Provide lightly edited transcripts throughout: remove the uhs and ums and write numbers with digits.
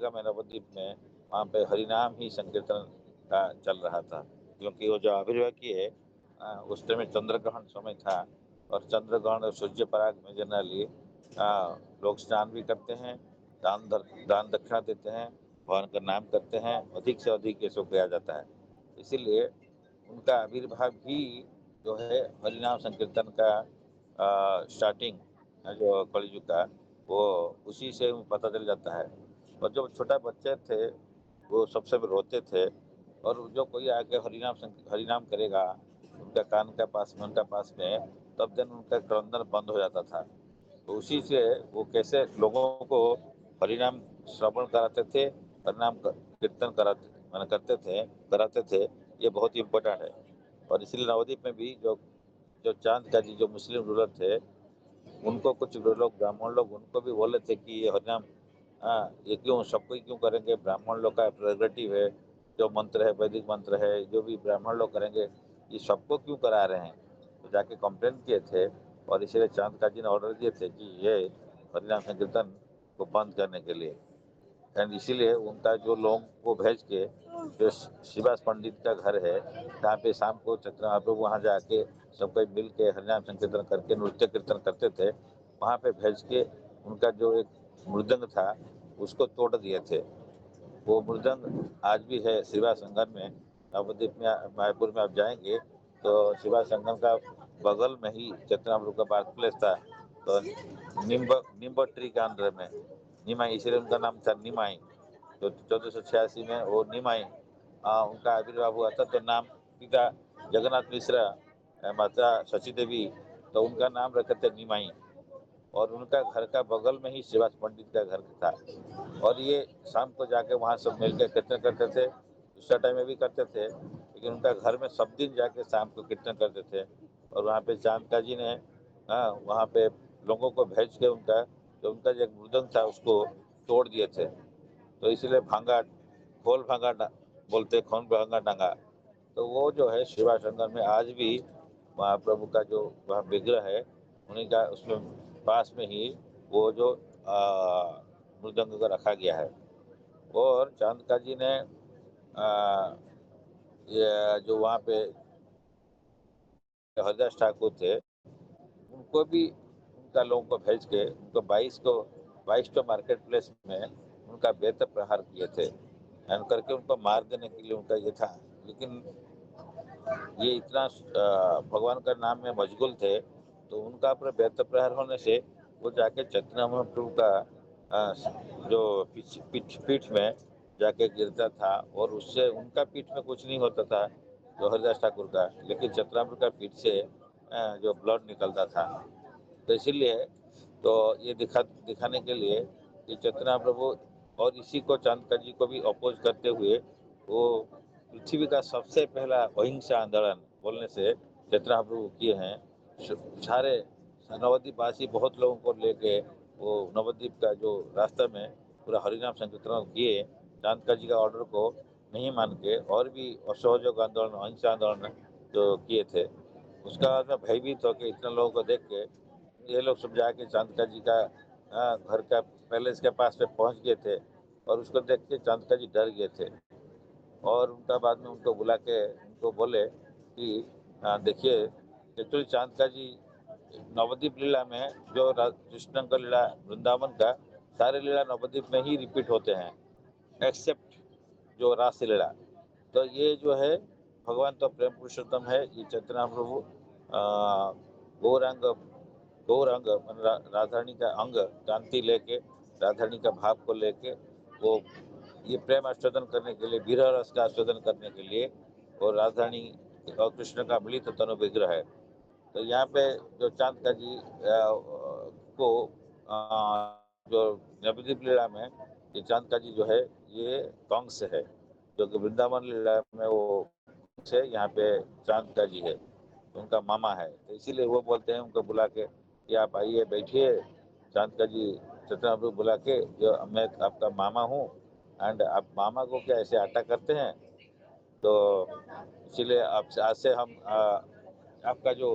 जगह में नवद्वीप में वहाँ पे हरिनाम ही संकीर्तन का चल रहा था, क्योंकि वो जो आविर्भाव किए उस टाइम में चंद्र ग्रहण समय था, और चंद्र ग्रहण और सूर्य पराग में जनरली लोग स्नान भी करते हैं, दान दक्षिणा देते हैं, भगवान का नाम करते हैं, अधिक से अधिक इसको किया जाता है। इसीलिए उनका आविर्भाव भी जो है हरिनाम संकीर्तन का स्टार्टिंग जो कलयुग का, वो उसी से पता चल जाता है। और जो छोटा बच्चे थे वो सबसे रोते थे, और जो कोई आके हरिनाम करेगा उनका कान के पास में, उनका पास में, तब दिन उनका क्रंदन बंद हो जाता था। तो उसी से वो कैसे लोगों को हरिनाम श्रवण कराते थे, हरिनाम कीर्तन कराते थे, ये बहुत इम्पोर्टेंट है। और इसीलिए नवद्वीप में भी जो जो चांद का जी जो मुस्लिम रूलर थे, उनको कुछ लोग ब्राह्मण लोग उनको भी बोले थे कि ये हरिनाम ये क्यों सबको ही क्यों करेंगे, ब्राह्मण लोग का प्रेरोगेटिव है, जो मंत्र है वैदिक मंत्र है जो भी ब्राह्मण लोग करेंगे, ये सबको क्यों करा रहे हैं। तो जाके कंप्लेन किए थे, और इसीलिए चांद का जी ने ऑर्डर दिए थे कि ये हरिनाम संकीर्तन को बंद करने के लिए। एंड इसीलिए उनका जो लोगों को भेज के, जो शिवास पंडित का घर है जहाँ पे शाम को चक्र आप लोग वहाँ जाके सब कोई मिल के हरिनाम संकीर्तन करके नृत्य कीर्तन करते थे, वहाँ पे भेज के उनका जो एक मृदंग था उसको तोड़ दिए थे। वो मृदंग आज भी है शिवा संगम में, नवद्वीप में, मायापुर में आप जाएंगे तो शिवा संगम का बगल में ही चतनापुर का बर्थ प्लेस था, तो नींब ट्री के अंदर में निमाई, इसलिए उनका नाम था निमाई। तो 1486 में वो निमाई उनका आविर्भाव हुआ था। तो नाम पिता जगन्नाथ मिश्रा, माता शशि देवी, तो उनका नाम रखे थे निमाई, और उनका घर का बगल में ही शिवास पंडित का घर था। और ये शाम को जाके वहाँ सब मिलकर कीर्तन करते थे, दूसरा टाइम में भी करते थे, लेकिन उनका घर में सब दिन जाके शाम को कीर्तन करते थे। और वहाँ पे चांदका जी ने वहाँ पे लोगों को भेज के उनका जो एक मृदंग था उसको तोड़ दिए थे। तो इसलिए बोलते, खोल भांगा डांगा। तो वो जो है शिवा शंकर में आज भी महाप्रभु का जो वहाँ विग्रह है, उन्हीं का उसमें पास में ही वो जो मृदंग को रखा गया है। और चांदका जी ने आ, ये जो वहाँ पे हरदास ठाकुर थे, उनको भी उनका लोगों को भेज के उनको 22 को मार्केट प्लेस में उनका बेत प्रहार किए थे, एंड करके उनको मार देने के लिए उनका ये था। लेकिन ये इतना भगवान का नाम में मशगूल थे, तो उनका पर बेत प्रहार होने से वो जाके चैतन्य महाप्रभु का जो पीठ में जाके गिरता था, और उससे उनका पीठ में कुछ नहीं होता था जो हरिदास ठाकुर का, लेकिन चतुरामृत का पीठ से जो ब्लड निकलता था। तो इसीलिए तो ये दिखाने के लिए कि चैतन्य प्रभु, और इसी को चांदका जी को भी अपोज करते हुए वो पृथ्वी का सबसे पहला अहिंसा आंदोलन बोलने से चैतन्य प्रभु किए हैं। सारे नवद्वीप वासी बहुत लोगों को लेके वो नवद्वीप का जो रास्ता में पूरा हरिनाम संकीर्तन किए, चांदका जी का ऑर्डर को नहीं मान के, और भी असहयोग आंदोलन, अहिंसा आंदोलन जो किए थे। उसका बाद में भयभीत होकर इतने लोगों को देख के ये लोग सब जाके चांदका जी का घर का पैलेस के पास में पहुंच गए थे, और उसको देख के चांदका जी डर गए थे। और उनका बाद में उनको बुला के उनको बोले कि देखिए, एक्चुअली चांदका जी नवद्वीप लीला में जो कृष्ण का लीला वृंदावन का सारे लीला नवद्वीप में ही रिपीट होते हैं, एक्सेप्ट जो रास लीला। तो ये जो है भगवान तो प्रेम पुरुषोत्तम है, ये चैतन्य प्रभु गौरांग गौरांग राधारानी का अंग कांति लेके, राधारानी का भाव को लेके वो ये प्रेम आस्वादन करने के लिए, विरह रस का आस्वादन करने के लिए, और राधारानी और कृष्ण का मिलित तनु विग्रह है। तो यहाँ पे जो चांद का जी को जो नवद्वीप लीला में ये चांद का जी जो है ये कंस है, जो कि वृंदावन लीला में वो से यहाँ पे चांद का जी है, उनका मामा है। तो इसीलिए वो बोलते हैं उनको बुला के कि आप आइए बैठिए, चांद का जी चतुर्भुज बुला के, जो मैं आपका मामा हूँ, एंड आप मामा को क्या ऐसे आटा करते हैं। तो इसीलिए आप आज से हम आपका जो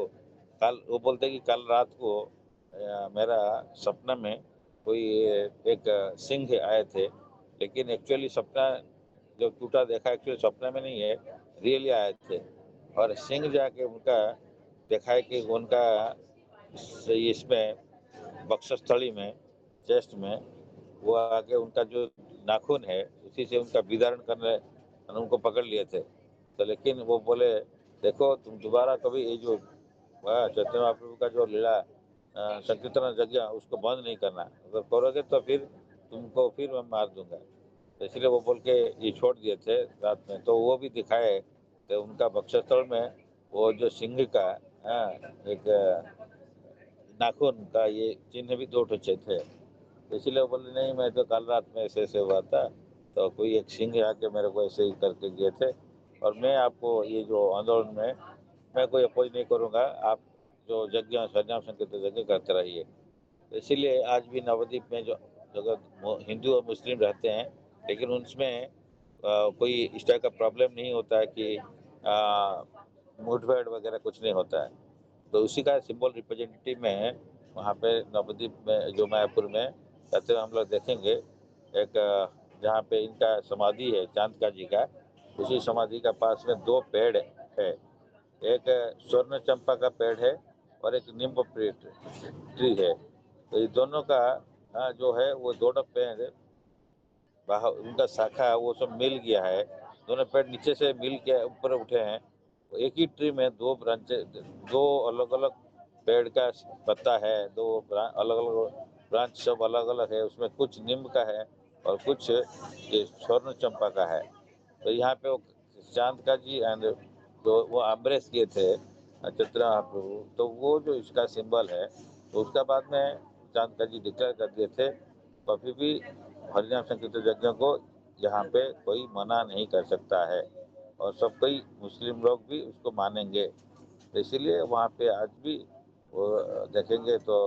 कल, वो बोलते हैं कि कल रात को मेरा सपना में कोई एक सिंह आए थे, लेकिन एक्चुअली सपना जो टूटा देखा एक्चुअली सपने में नहीं है, रियली आए थे। और सिंह जाके उनका देखा है कि उनका इसमें बक्षस्थली में, चेस्ट में, वो आके उनका जो नाखून है उसी से उनका विदारण करने उनको पकड़ लिए थे। तो लेकिन वो बोले देखो तुम दोबारा कभी ये जो चैतन्य महाप्रभु का जो लीला संकीर्तन यज्ञ उसको बंद नहीं करना, अगर करोगे तो फिर तुमको फिर मैं मार दूंगा। तो इसलिए वो बोल के ये छोड़ दिए थे रात में। तो वो भी दिखाए तो उनका वक्षस्थल में वो जो सिंह का एक नाखून का ये चिन्ह भी 2 ठो थे। तो इसीलिए वो बोले नहीं मैं तो कल रात में ऐसे ऐसे हुआ था, तो कोई एक सिंह आके मेरे को ऐसे ही करके गए थे, और मैं आपको ये जो आंदोलन में मैं कोई अपोज नहीं करूँगा, आप जो यज्ञ सन्याम संकीर्तन यज्ञ करते रहिए। तो इसीलिए आज भी नवद्वीप में जो जगह हिंदू और मुस्लिम रहते हैं, लेकिन उसमें कोई इस टाइप का प्रॉब्लम नहीं होता है कि मुठभेड़ वगैरह कुछ नहीं होता है। तो उसी का सिंबल रिप्रेजेंटेटिव में वहाँ पे नवद्वीप में जो मायापुर में रहते हुए हम लोग देखेंगे एक जहाँ पे इनका समाधि है चांदका जी का, उसी समाधि का पास में 2 पेड़ है। एक स्वर्ण चंपा का पेड़ है और एक नींबू ट्री है। तो ये दोनों का जो है वो दोनों पेड़ बाहर उनका शाखा वो सब मिल गया है, दोनों पेड़ नीचे से मिल के ऊपर उठे हैं। तो एक ही ट्री में 2 ब्रांचे, 2 अलग अलग पेड़ का पत्ता है, 2 अलग अलग ब्रांच सब अलग अलग है। उसमें कुछ नीम का है और कुछ ये स्वर्ण चंपा का है। तो यहाँ पे वो चांद का जी एंड तो वो अम्बरेस किए थे चित्रा प्रभु, तो वो जो इसका सिंबल है, तो उसका बाद में चांद का जी डिक्लेयर कर दिए थे। कभी भी हरिनाम संकीर्तन यज्ञ को यहाँ पे कोई मना नहीं कर सकता है, और सब कोई मुस्लिम लोग भी उसको मानेंगे। तो इसीलिए वहाँ पे आज भी वो देखेंगे तो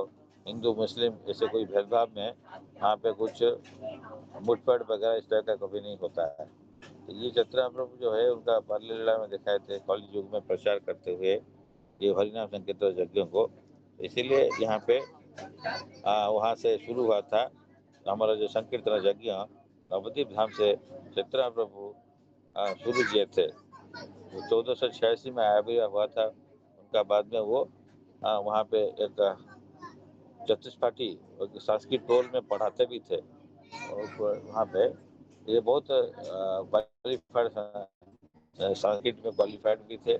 हिंदू मुस्लिम ऐसे कोई भेदभाव में वहाँ पे कुछ मुठभेड़ वगैरह इस तरह का कभी नहीं होता है। तो ये चतरा प्रभु जो है उनका बाल लीला में दिखाए थे कल युग में प्रचार करते हुए ये हरिनाम संकीर्तन यज्ञों को। इसीलिए यहाँ पे वहाँ से शुरू हुआ था हमारा जो संकीर्तन यज्ञ नवद्वीप धाम से चित्रा प्रभु शुरू किए थे। वो 1486 में आविर्भाव हुआ था उनका। बाद में वो वहाँ पे एक चतुष्पाठी संस्कृत टोल में पढ़ाते भी थे, और वहाँ पे ये बहुत क्वालिफाइड संस्कृत में क्वालिफाइड भी थे।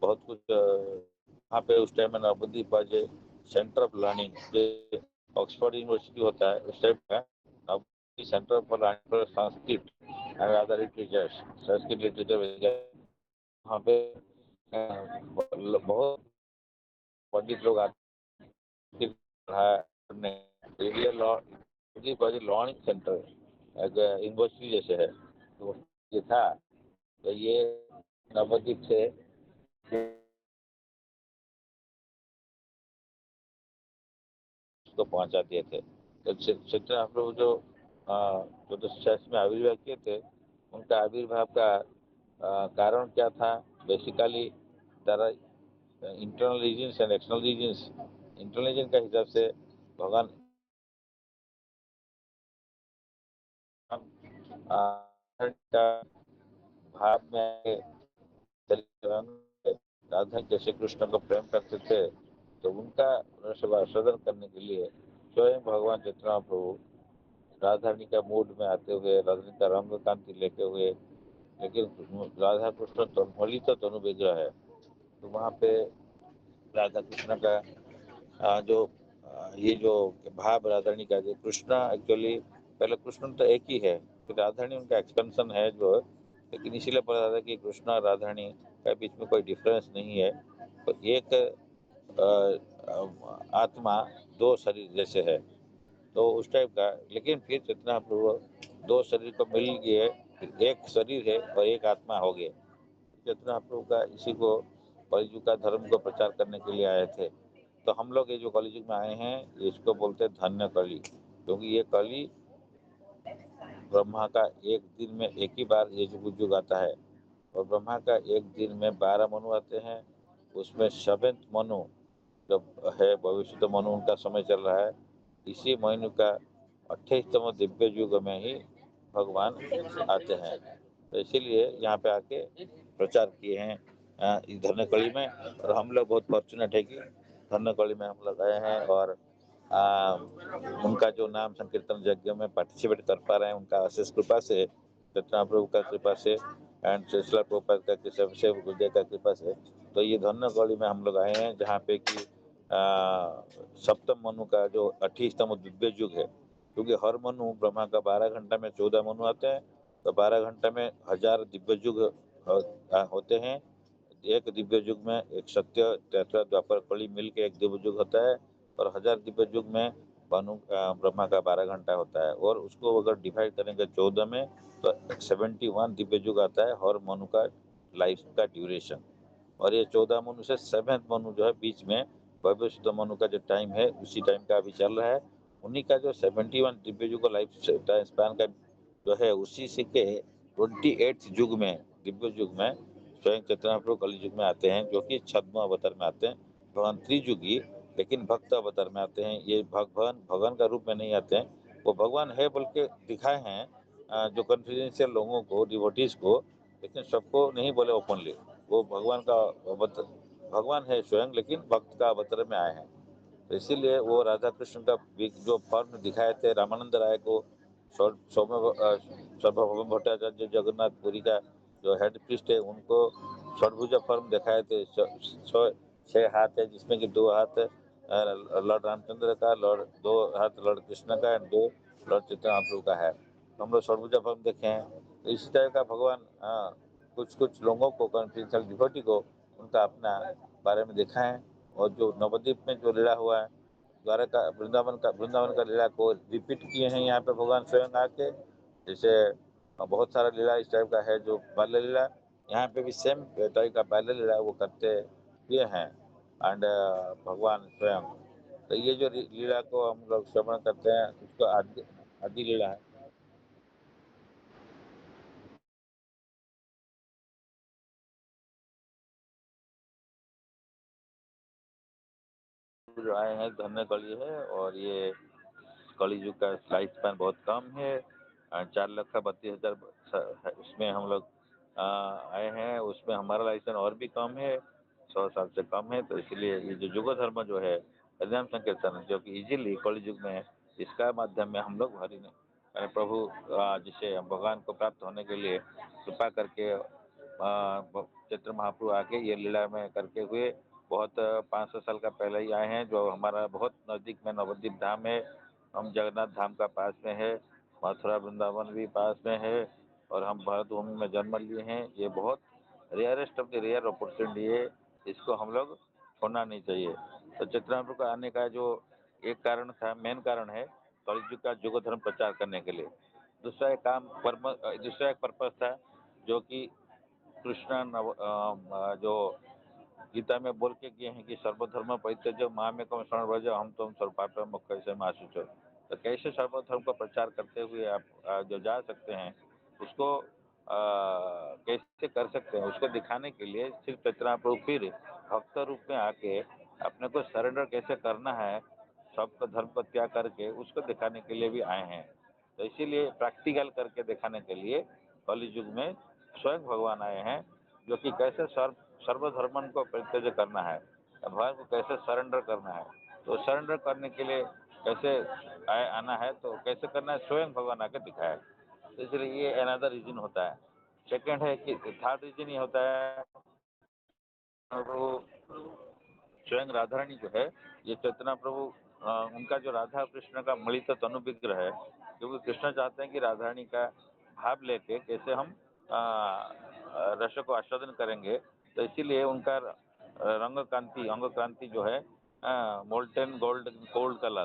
बहुत कुछ वहाँ पे उस टाइम में Navadwip was centre of learning, Oxford University होता है उस टाइप का, Navadwip centre for learning for Sanskrit and other literatures, Sanskrit literature. वहाँ पे बहुत पंडित लोग आते पढ़ने, लर्निंग सेंटर एक यूनिवर्सिटी जैसे है, तो ये था। तो ये नवद्वीप से उसको पहुंचा दिए थे। तो चित्रा हम लोग जो 1486 में आविर्भाव किए थे, उनका आविर्भाव का कारण क्या था? Basically there internal reasons and external reasons. Internal reason का हिसाब से भगवान का भाव में राधा जैसे कृष्ण को प्रेम करते थे, तो उनका रसवर्धन करने के लिए स्वयं भगवान चैतन्य प्रभु राधारणी का मूड में आते हुए, राधारणी का रंग कांति लेते हुए, लेकिन राधा कृष्ण तन्मयी तो तनु विग्रह है। तो वहाँ पे राधा कृष्ण का जो ये जो भाव राधारणी का जो कृष्ण एक्चुअली पहले कृष्ण तो एक ही है, फिर राधारणी उनका एक्सपेंशन है जो, लेकिन इसीलिए पता था कि कृष्ण और राधारणी के बीच में कोई डिफरेंस नहीं है। तो एक आत्मा 2 शरीर जैसे है, तो उस टाइप का। लेकिन फिर चेतना प्रभु 2 शरीर को मिल गए, फिर एक शरीर है और एक आत्मा हो गए। चेतना प्रभु का इसी को कलयुग का धर्म को प्रचार करने के लिए आए थे। तो हम लोग ये जो कलयुग में आए हैं इसको बोलते हैं धन्य कली, क्योंकि ये कली ब्रह्मा का एक दिन में एक ही बार ये युग आता है, और ब्रह्मा का एक दिन में 12 मनु आते हैं। उसमें 7th मनु जब है भविष्य, तो मनु उनका समय चल रहा है। इसी महीने का 28तम दिव्य युग में ही भगवान आते हैं। तो इसीलिए यहाँ पे आके प्रचार किए हैं इस धर्मकड़ी में। और हम लोग बहुत फॉर्चुनेट है कि धर्मकड़ी में हम लोग आए हैं और उनका जो नाम संकीर्तन यज्ञ में पार्टिसिपेट कर पा रहे हैं, उनका अशेष कृपा से, चैतन्य प्रभु का कृपा से एंड श्रील प्रभुपाद का गुरुदेव का कृपा से। तो ये धर्मकड़ी में हम लोग आए हैं जहाँ पे कि सप्तम मनु का जो 28तम दिव्य युग है, क्योंकि हर मनु ब्रह्मा का 12 घंटा में 14 मनु आते हैं, तो 12 घंटा में 1000 दिव्य युग होते हैं। एक दिव्य युग में एक सत्य त्रेता द्वापर कली मिल के एक दिव्य युग होता है, और 1000 दिव्य युग में ब्रह्मा का 12 घंटा होता है। और उसको अगर डिवाइड करेंगे 14 में तो 71 दिव्य युग आता है हर मनु का लाइफ का ड्यूरेशन। और ये 14 मनु से 7th मनु जो है बीच में भविष्य मनु का जो टाइम है उसी टाइम का अभी चल रहा है। उन्हीं का जो 71 दिव्य युग लाइफ स्पैन का जो है उसी से के 28 युग में दिव्य युग में स्वयं चैतन्य प्रभु कलि युग में आते हैं, जो कि छद्म अवतार में आते हैं। भगवान त्रियुगी लेकिन भक्त अवतार में आते हैं। ये भगवान का रूप में नहीं आते हैं, वो भगवान है बोल के दिखाए हैं जो कॉन्फिडेंशियल लोगों को, डिवोटीज को, लेकिन सबको नहीं बोले ओपनली। वो भगवान का भगवान है स्वयं, लेकिन भक्त का अवतार में आए हैं। तो इसीलिए वो राधा कृष्ण का जो फॉर्म दिखाए थे रामानंद राय को, सर्वभौम भट्टाचार्य जगन्नाथ पुरी का जो हेड प्रीस्ट है उनको षडभुजा फॉर्म दिखाए थे। 6 हाथ है जिसमें कि 2 हाथ लॉर्ड रामचंद्र का, 2 हाथ लॉर्ड कृष्ण का एंड 2 लॉर्ड चैतन्य महाप्रभु का है। तो हम लोग षडभुजा फॉर्म देखे हैं। तो इसी तरह का भगवान कुछ लोगों को, कॉन्फिडेंशियल डिवोटी को, उनका अपना बारे में देखा है। और जो नवद्वीप में जो लीला हुआ है, द्वारका वृंदावन का लीला को रिपीट किए हैं यहाँ पे भगवान स्वयं आके। जैसे बहुत सारा लीला इस टाइप का है जो बाल्य लीला, यहाँ पे भी सेम टाइप का बाल्य लीला वो करते हुए हैं एंड भगवान स्वयं। तो ये जो लीला को हम लोग श्रवण करते हैं उसको आदि लीला है। जो आए हैं धन्य कली है, और ये कली युग का लाइफ स्पैन बहुत कम है। 4,32,000 उसमें हम लोग आए हैं। उसमें हमारा लाइसेंस और भी कम है, 100 साल से कम है। तो इसलिए ये जो युग धर्म जो है हरिनाम संकीर्तन, जो कि इजीली कली युग में है, इसका माध्यम में हम लोग प्रभु जिसे भगवान को प्राप्त होने के लिए कृपा करके चैत्र महाप्रभु आके ये लीला में करके हुए बहुत 500 साल का पहले ही आए हैं। जो हमारा बहुत नज़दीक में नवद्वीप धाम है, हम जगन्नाथ धाम का पास में है, मथुरा वृंदावन भी पास में है, और हम भारत भूमि में जन्म लिए हैं। ये बहुत rarest of the rare opportunity है, इसको हम लोग छोड़ना नहीं चाहिए। तो चित्रांपुर का आने का जो एक कारण था, मेन कारण है कलयुग का युग धर्म प्रचार करने के लिए। दूसरा एक पर्पज था जो कि कृष्ण जो गीता में बोल के गए हैं कि सर्वधर्म परित्यज्य मामेकं शरणं व्रज अहं त्वं सर्वपापेभ्यो मोक्षयिष्यामि मा शुचः। तो कैसे सर्वधर्म का प्रचार करते हुए आप जो जा सकते हैं उसको कैसे कर सकते हैं, उसको दिखाने के लिए सिर्फ चैतन्य प्रभु फिर भक्त रूप में आके अपने को सरेंडर कैसे करना है, सबका धर्म को त्याग करके, उसको दिखाने के लिए भी आए हैं। तो इसीलिए प्रैक्टिकल करके दिखाने के लिए कलि युग में स्वयं भगवान आए हैं, जो कि कैसे सर्वधर्मन को परित्यज्य करना है, भगवान को कैसे सरेंडर करना है। तो सरेंडर करने के लिए कैसे आना है, तो कैसे करना है स्वयं भगवान आके दिखाया। तो इसलिए ये अनदर रीजन होता है। सेकंड है कि थर्ड रीजन ये होता है, वो स्वयं राधा रानी जो है, ये चैतन्य प्रभु उनका जो राधा कृष्ण का मिलित तनु विग्रह है, क्योंकि कृष्ण चाहते हैं कि राधा रानी का भाव लेके कैसे हम रस को आस्वादन करेंगे। तो इसीलिए उनका रंग कांति अंग कांति जो है मोल्टेन गोल्ड कलर,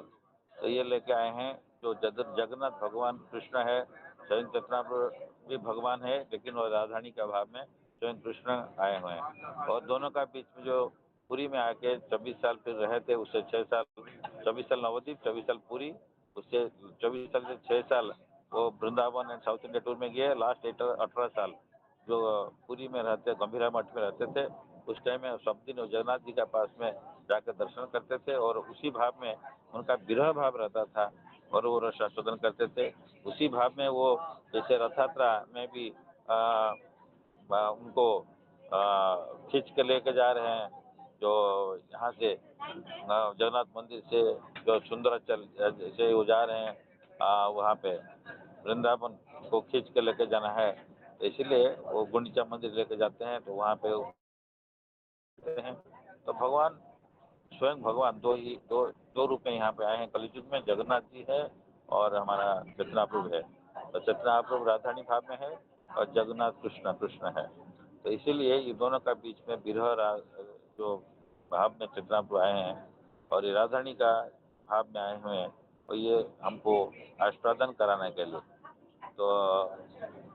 तो ये लेके आए हैं। जो जगन्नाथ भगवान कृष्ण है, स्वयं चैतन्य प्रभु भी भगवान है, लेकिन वो राधा रानी का भाव में स्वयं कृष्ण आए हुए हैं। और दोनों का बीच में जो पुरी में आके 24 साल फिर रहे थे, उससे 6 साल, 24 साल नवद्वीप, 24 साल पुरी, उससे 24 साल से 6 साल वो Vrindavan and south India tour में गए। लास्ट 18 साल जो पुरी में रहते, गंभीरा मठ में रहते थे, उस टाइम में सब दिन जगन्नाथ जी के पास में जाकर दर्शन करते थे, और उसी भाव में उनका विरह भाव रहता था। और वो रस आस्वादन करते थे। उसी भाव में वो जैसे रथ यात्रा में भी उनको खींच के लेके जा रहे हैं, जो यहाँ से जगन्नाथ मंदिर से जो सुंदराचल से वो जा रहे हैं वहाँ पे वृंदावन को खींच के लेके जाना है, तो इसीलिए वो गुंडीचा मंदिर लेके जाते हैं, तो वहाँ पे उतरते हैं। तो भगवान स्वयं भगवान दो रूप में यहाँ पे आए हैं कलयुग में, जगन्नाथ जी है और हमारा चेतना प्रभु है। तो चेतना प्रभु राधारानी भाव में है और जगन्नाथ कृष्ण कृष्ण है। तो इसीलिए ये दोनों का बीच में जो भाव में चेतना प्रभु आए हैं और ये राधारानी का भाव में आए हुए हैं, और ये हमको आस्वादन कराने के लिए तो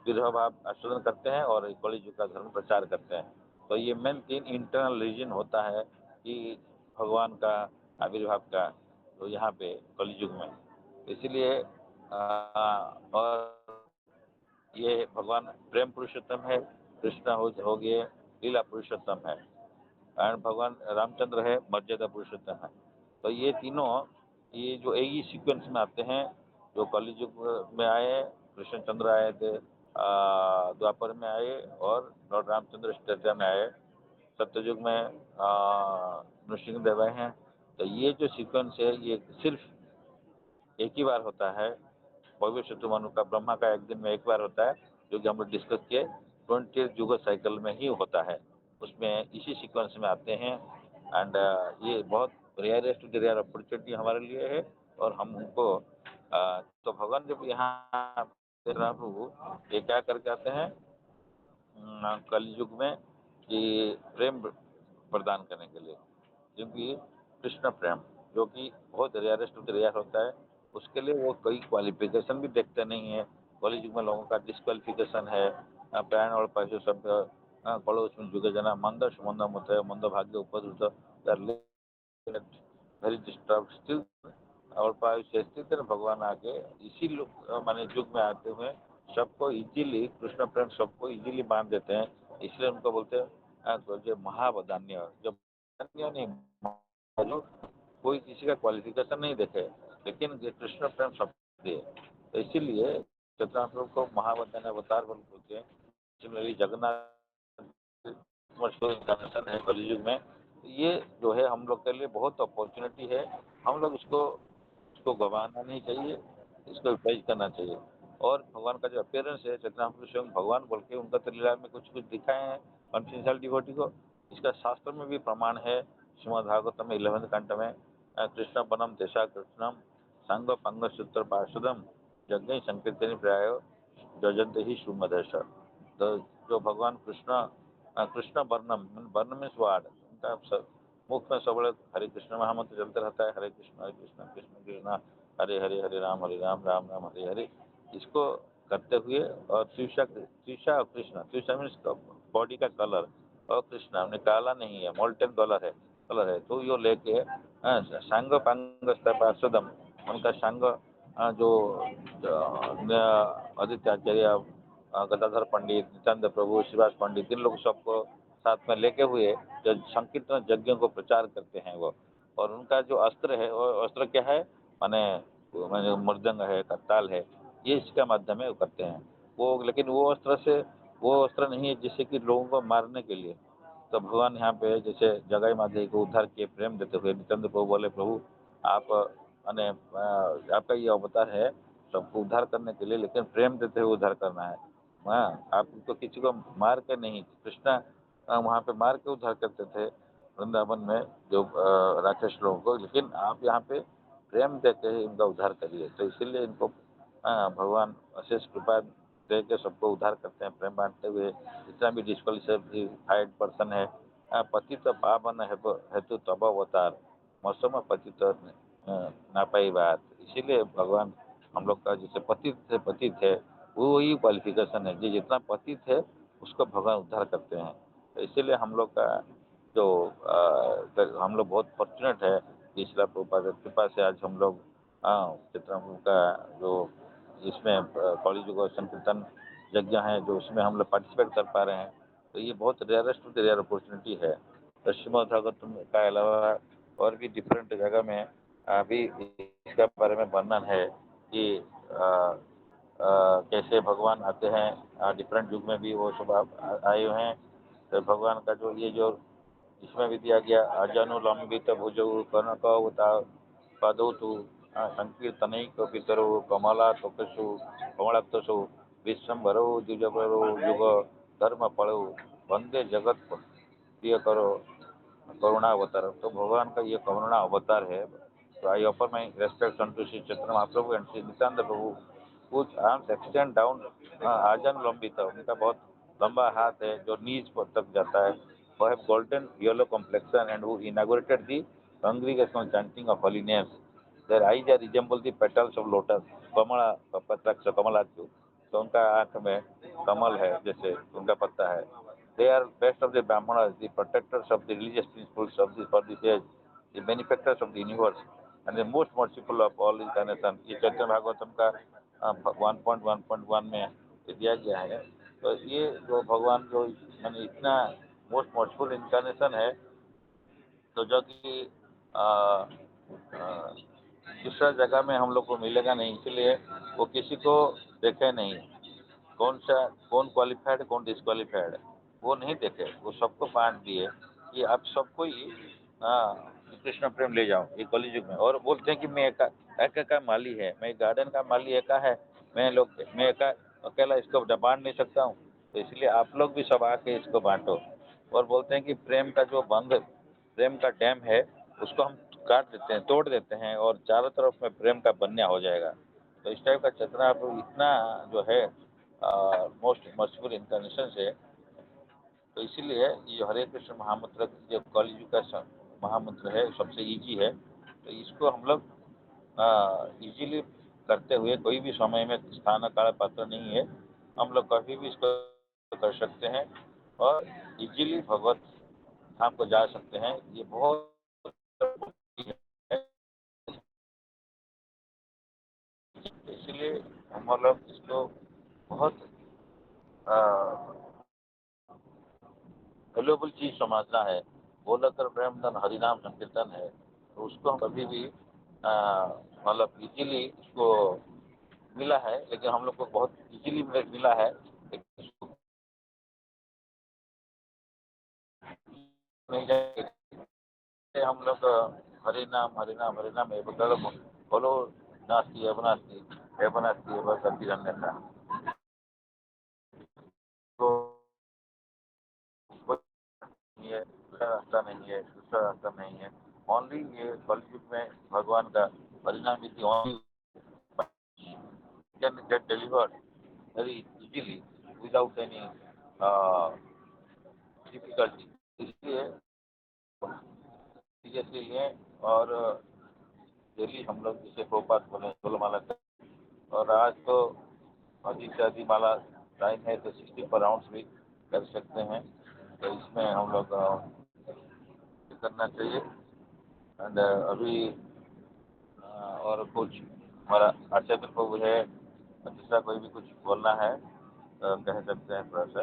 विरह भाव आस्वादन करते हैं और कलयुग का धर्म प्रचार करते हैं। तो ये मेन 3 इंटरनल रीजन होता है कि भगवान का आविर्भाव का, तो यहाँ पे कलयुग में इसीलिए और ये भगवान प्रेम पुरुषोत्तम है, कृष्ण हो गए लीला पुरुषोत्तम है, और भगवान रामचंद्र है मर्यादा पुरुषोत्तम है। तो ये तीनों ये जो एक ही सीक्वेंस में आते हैं, जो कलयुग में आए, कृष्णचंद्र आए थे द्वापर में आए और लॉर्ड रामचंद्र त्रेता में आए, सत्ययुग में नृसिंह देव आए हैं। तो ये जो सीक्वेंस है ये सिर्फ एक ही बार होता है, भविष्य मनु का ब्रह्मा का एक दिन में एक बार होता है, जो कि हम लोग डिस्कस किए 20 युग साइकिल में ही होता है, उसमें इसी सीक्वेंस में आते हैं। एंड ये बहुत रेयरेस्ट रेयर अपॉर्चुनिटी हमारे लिए है, और हम उनको तो भगवान जब यहाँ प्रभु ये क्या करके आते हैं कलयुग में कि प्रेम प्रदान करने के लिए, क्योंकि कृष्ण प्रेम जो कि बहुत रेयरेस्ट रेयर होता है, उसके लिए वो कोई क्वालिफिकेशन भी देखते नहीं है। कलयुग में लोगों का डिस्क्वालिफिकेशन है, प्राण और पैसे सब कड़ोस्मिन् जुगे जना मंद सुमंद मत मंद भाग्य उपद्रुत वेरी डिस्टर्ब स्टिल और पायु से स्थित भगवान आके इसी माने युग में आते हुए सबको इजीली कृष्ण प्रेम सबको इजीली बांध देते हैं, इसलिए उनको बोलते हैं जो महावदान्य, जब नहीं कोई किसी का क्वालिफिकेशन नहीं देखे, लेकिन ये कृष्ण प्रेम सब दिए, तो इसीलिए चतुर्थ प्रभु को महावदान्य अवतार बोलते हैं। सिमिलरली जगन्नाथ इंcarnation है कलयुग में, ये जो है हम लोग के लिए बहुत अपॉर्चुनिटी है, हम लोग इसको गंवाना नहीं चाहिए, इसको यूटिलाइज करना चाहिए। और भगवान का जो अपीयरेंस है चैतन्य स्वयं भगवान बोल के उनका तो लीला में कुछ कुछ दिखाए हैं कॉन्फिडेंशियल डिवोटी को, इसका शास्त्र में भी प्रमाण है। श्रीमद् भागवतम 11वें कंठ में कृष्ण बनम देशा कृष्णम संग पंग सूत्र पार्षदम यज्ञ संकीर्तन प्राय जजंत ही सुमदेश। तो जो भगवान कृष्ण वर्णम वर्ण में स्वाड उनका मुख में सबले हरे कृष्ण महामंत्र चलते रहता है, हरे कृष्ण कृष्ण कृष्ण हरे हरे राम राम राम हरे हरे, इसको करते हुए और त्रिषा और कृष्ण, त्रिषा मीन्स बॉडी का कलर, और कृष्ण हमने काला नहीं है मोल्टन कलर है तो यो लेके सांग पांग पार्षदम, उनका सांग जो आदित्याचार्य गदाधर पंडित नित्यानंद प्रभु श्रीवास पंडित इन लोग सबको साथ में लेके हुए जो संकीर्तन यज्ञों को प्रचार करते हैं वो, और उनका जो अस्त्र है वो अस्त्र क्या है माने माने मृदंग है करताल है, ये इसका माध्यम है वो करते हैं वो, लेकिन वो अस्त्र नहीं है जिससे कि लोगों को मारने के लिए। तो भगवान यहाँ पे जैसे जगाई माधवी को उद्धार किए प्रेम देते हुए, नित्यानंद प्रभु बोले प्रभु आप माने आपका ये अवतार है सबको उद्धार करने के लिए, लेकिन प्रेम देते हुए उद्धार करना है। हाँ, आप तो किसी को मार के नहीं, कृष्णा वहाँ पे मार के उद्धार करते थे वृंदावन में जो राक्षस लोगों को, लेकिन आप यहाँ पे प्रेम देते ही उनका उद्धार करिए, तो इसीलिए इनको भगवान अशेष कृपा दे के सबको उद्धार करते हैं प्रेम बांटते हुए। जितना भी डिस्क्वालिफाइड पर्सन है पतित पावन हेतु तब अवतार मौसम पतित ना पाई बात, इसीलिए भगवान हम लोग का जैसे पतित है वो ही क्वालिफिकेशन है, जो जितना पतित है उसको भगवान उद्धार करते हैं। तो इसीलिए हम लोग का जो हम लोग बहुत फॉर्चुनेट है कि शिला प्रभुपाद की कृपा से आज हम लोग चित्रम का जो इसमें कॉलेज संकीर्तन यज्ञ है जो उसमें हम लोग पार्टिसिपेट कर पा रहे हैं, तो ये बहुत रेयरेस्ट रेयर अपॉर्चुनिटी है। तो श्रीमद् भागवतम का अलावा और भी डिफरेंट जगह में अभी इसके बारे में वर्णन है कि कैसे भगवान आते हैं, डिफरेंट युग में भी वो सब आए हुए हैं। तो भगवान का जो ये जो इसमें भी दिया गया अजानुलंबित भुजौ कनकवता पदौ तु संकीर्तनैक पितरौ कमलातकसु कमलाक्तसु विश्वम्भरौ द्विजबरौ युग धर्म पड़ौ वंदे जगत प्रिय करो करुणा अवतार। तो भगवान का ये करुणा अवतार है। तो I offer my respect unto Shri Chaitanya Mahaprabhu and Shri Nityananda Prabhu कुछ आर्म्स एक्सटेंड डाउन आजन लंबित। उनका बहुत लंबा हाथ है जो नीज पर तक जाता है। वो have golden yellow complexion and who inaugurated the congregational chanting of holy names. Their eyes are resemble the petals of lotus. कमला पत्राक्ष कमलाक्ष। तो उनका आंख में कमल है जैसे उनका पत्ता है। They are best of the Brahmanas, the protectors of the religious principles of the for this age, the benefactors of the universe, and the most merciful of all incarnation. ये चैतन्य भागवतम का 1.1.1 में दिया गया है। तो ये जो भगवान जो मैंने इतना मोस्ट मर्सीफुल इंकारनेशन है, तो जो कि अ, अ, दूसरा जगह में हम लोग को मिलेगा नहीं, इसलिए वो किसी को देखे नहीं। कौन क्वालिफाइड कौन डिस्क्वालिफाइड वो नहीं देखे, वो सबको बांट दिए कि आप सबको ही कृष्ण प्रेम ले जाओ ये कलयुग में। और बोलते हैं कि मैं एका का माली है, मैं गार्डन का माली एका है, मैं एका अकेला इसको बांट नहीं सकता हूँ। तो इसलिए आप लोग भी सब आके इसको बांटो। और बोलते हैं कि प्रेम का जो बंध, प्रेम का डैम है, उसको हम काट देते हैं, तोड़ देते हैं और चारों तरफ में प्रेम का बन्या हो जाएगा। तो इस टाइप का चेतना इतना जो है मोस्ट मर्सीफुल इंटरनेशन है। तो इसीलिए ये हरे कृष्ण महामंत्र जो कलयुग का महामंत्र है सबसे इजी है। तो इसको हम लोग इजीली करते हुए कोई भी समय में स्थान काल पात्र नहीं है, हम लोग कभी भी इसको कर सकते हैं और इजीली भगवत धाम को जा सकते हैं। ये बहुत है, इसीलिए हम लोग इसको बहुत वैल्यूएबल चीज समझना है। बोलकर प्रेम धन हरिनाम संकीर्तन है, तो उसको हम कभी भी मतलब इजीली इसको मिला है, लेकिन हम लोग को बहुत इजीली मिला है, लेकिन इसको नहीं जाए हम लोग हरिनाम हरिनाम हरिनाम एवं बोलो नास्ती अवनास्ती एवनास्ती एवं सभी अन्यथा। तो नहीं है, दूसरा रास्ता नहीं है, दूसरा रास्ता नहीं है। ओनली ये कलयुग में भगवान का परिणाम is only can get delivered very easily without any difficulty. इसलिए सीरियसली लें और डेली हम लोग जिसे प्रोपात बोले सोलमाला करें। और आज तो अधिक से अधिक माला टाइम है तो 60 राउंड्स भी कर सकते हैं। तो इसमें हम लोग करना चाहिए। एंड अभी और कुछ हमारा आचार्य प्रभु है, दूसरा कोई भी कुछ बोलना है तो कह सकते हैं थोड़ा सा।